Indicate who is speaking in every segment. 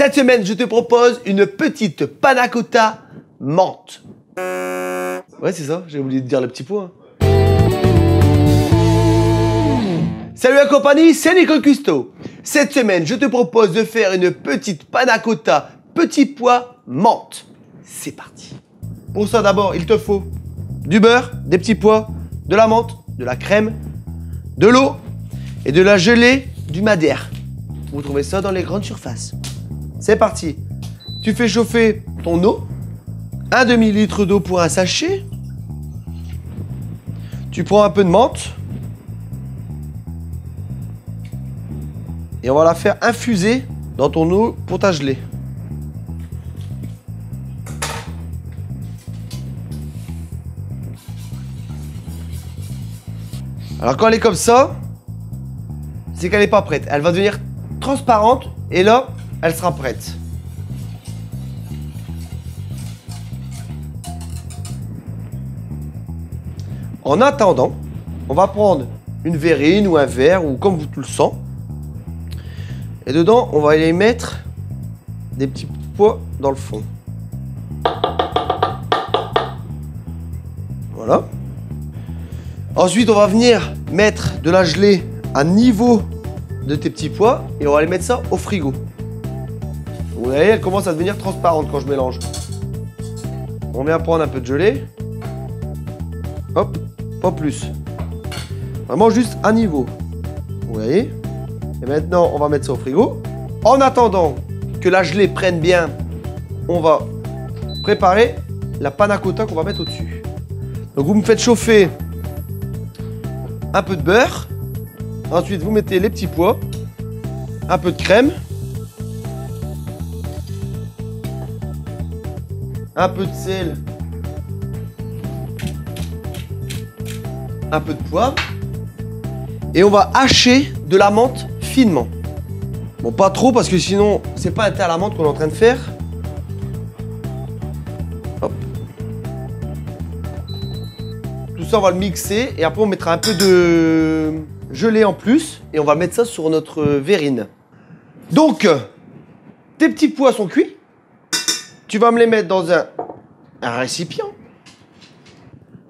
Speaker 1: Cette semaine, je te propose une petite panna cotta menthe. Ouais, c'est ça, j'ai oublié de dire le petit point. Salut la compagnie, c'est Nicole Custo. Cette semaine, je te propose de faire une petite panna cotta petit pois menthe. C'est parti. Pour ça, d'abord, il te faut du beurre, des petits pois, de la menthe, de la crème, de l'eau et de la gelée du madère. Vous trouvez ça dans les grandes surfaces. C'est parti. Tu fais chauffer ton eau, un demi-litre d'eau pour un sachet. Tu prends un peu de menthe et on va la faire infuser dans ton eau pour ta gelée. Alors quand elle est comme ça, c'est qu'elle n'est pas prête. Elle va devenir transparente et là, elle sera prête. En attendant, on va prendre une verrine ou un verre ou comme tu le sens. Et dedans, on va aller mettre des petits pois dans le fond. Voilà. Ensuite, on va venir mettre de la gelée à niveau de tes petits pois et on va aller mettre ça au frigo. Vous voyez, elle commence à devenir transparente quand je mélange. On vient prendre un peu de gelée. Hop, pas plus. Vraiment juste à niveau. Vous voyez? Et maintenant, on va mettre ça au frigo. En attendant que la gelée prenne bien, on va préparer la panna cotta qu'on va mettre au-dessus. Donc vous me faites chauffer un peu de beurre. Ensuite, vous mettez les petits pois, un peu de crème, un peu de sel, un peu de poivre et on va hacher de la menthe finement. Bon, pas trop parce que sinon, c'est pas un thé à la menthe qu'on est en train de faire. Hop. Tout ça, on va le mixer et après, on mettra un peu de gelée en plus et on va mettre ça sur notre verrine. Donc, tes petits pois sont cuits. Tu vas me les mettre dans un récipient.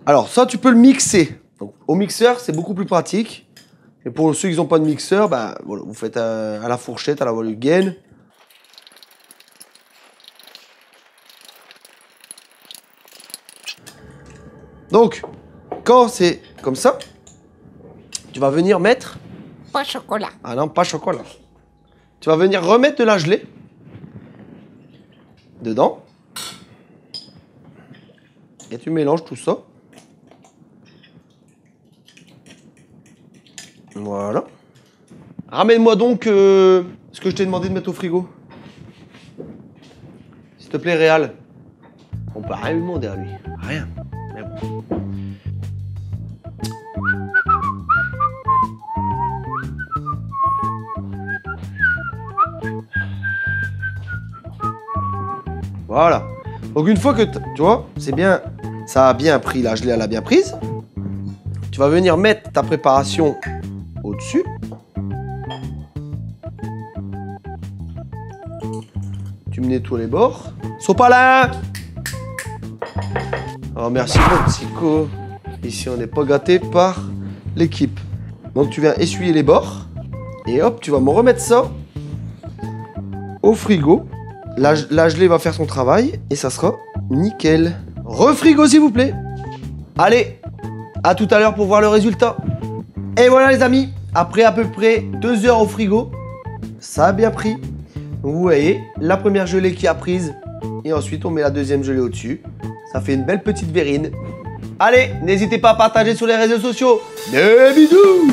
Speaker 1: Alors, ça, tu peux le mixer. Donc, au mixeur, c'est beaucoup plus pratique. Et pour ceux qui n'ont pas de mixeur, bah, voilà, vous faites à la fourchette, à la voile gaine. Donc, quand c'est comme ça, tu vas venir mettre...
Speaker 2: Pas chocolat.
Speaker 1: Ah non, pas chocolat. Tu vas venir remettre de la gelée dedans. Et tu mélanges tout ça. Voilà. Ramène-moi donc ce que je t'ai demandé de mettre au frigo. S'il te plaît, Réal. On peut rien lui demander à lui. Rien. Mais bon. Voilà. Donc une fois que tu vois, c'est bien, ça a bien pris, la gelée elle a bien prise. Tu vas venir mettre ta préparation au-dessus. Tu me nettoies les bords. Sopalin! Oh merci mon petit co. Ici on n'est pas gâté par l'équipe. Donc tu viens essuyer les bords. Et hop, tu vas me remettre ça au frigo. La gelée va faire son travail et ça sera nickel. Refrigo s'il vous plaît. Allez, à tout à l'heure pour voir le résultat. Et voilà les amis, après à peu près 2 heures au frigo, ça a bien pris. Vous voyez, la première gelée qui a prise et ensuite on met la deuxième gelée au-dessus. Ça fait une belle petite verrine. Allez, n'hésitez pas à partager sur les réseaux sociaux. Des bisous!